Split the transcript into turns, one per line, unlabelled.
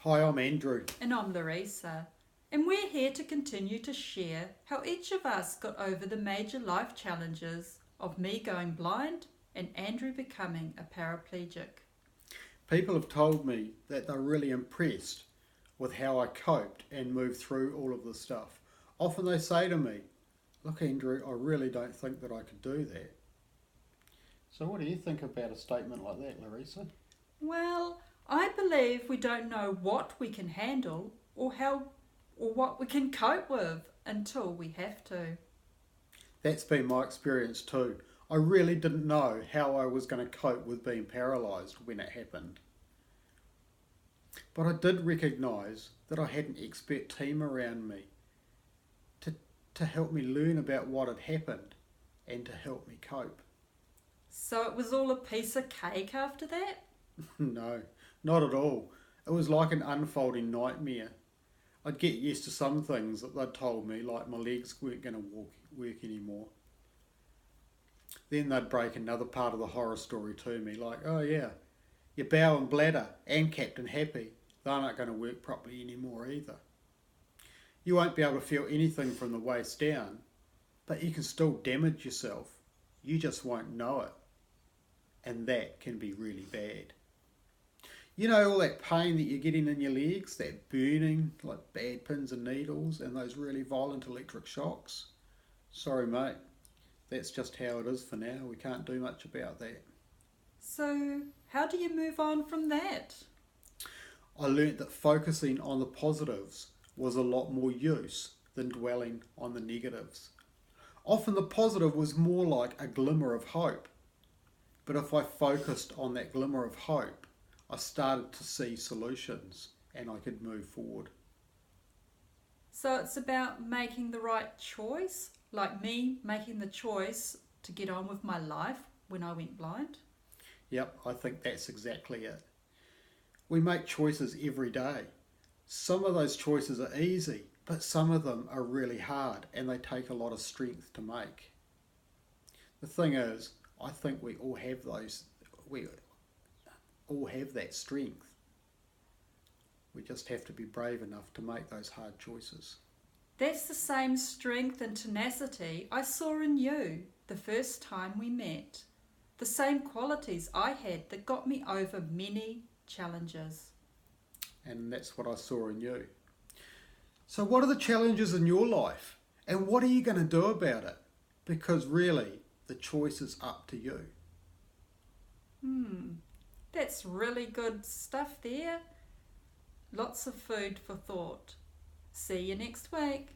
Hi, I'm Andrew.
And I'm Larisa, and we're here to continue to share how each of us got over the major life challenges of me going blind and Andrew becoming a paraplegic.
People have told me that they're really impressed with how I coped and moved through all of this stuff. Often they say to me, "Look, Andrew, I really don't think that I could do that." So, what do you think about a statement like that, Larisa?
Well, I believe we don't know what we can handle or what we can cope with until we have to.
That's been my experience too. I really didn't know how I was going to cope with being paralysed when it happened. But I did recognise that I had an expert team around me to, to help me learn about what had happened and to help me cope.
So it was all a piece of cake after that?
No, not at all. It was like an unfolding nightmare. I'd get used to some things that they'd told me, like my legs weren't going to work anymore. Then they'd break another part of the horror story to me, like, oh yeah, your bowel and bladder and Captain Happy, they're not going to work properly anymore either. You won't be able to feel anything from the waist down, but you can still damage yourself. You just won't know it. And that can be really bad. You know all that pain that you're getting in your legs, that burning, like bad pins and needles, and those really violent electric shocks? Sorry, mate. That's just how it is for now. We can't do much about that.
So, how do you move on from that?
I learnt that focusing on the positives was a lot more use than dwelling on the negatives. Often the positive was more like a glimmer of hope. But if I focused on that glimmer of hope, I started to see solutions and I could move forward.
So it's about making the right choice, like me making the choice to get on with my life when I went blind.
Yep, I think that's exactly it. We make choices every day. Some of those choices are easy, but some of them are really hard and they take a lot of strength to make. The thing is, I think we all have that strength. We just have to be brave enough to make those hard choices.
That's the same strength and tenacity I saw in you the first time we met. The same qualities I had that got me over many challenges.
And that's what I saw in you. So, what are the challenges in your life? And what are you going to do about it? Because really, the choice is up to you.
That's really good stuff there. Lots of food for thought. See you next week.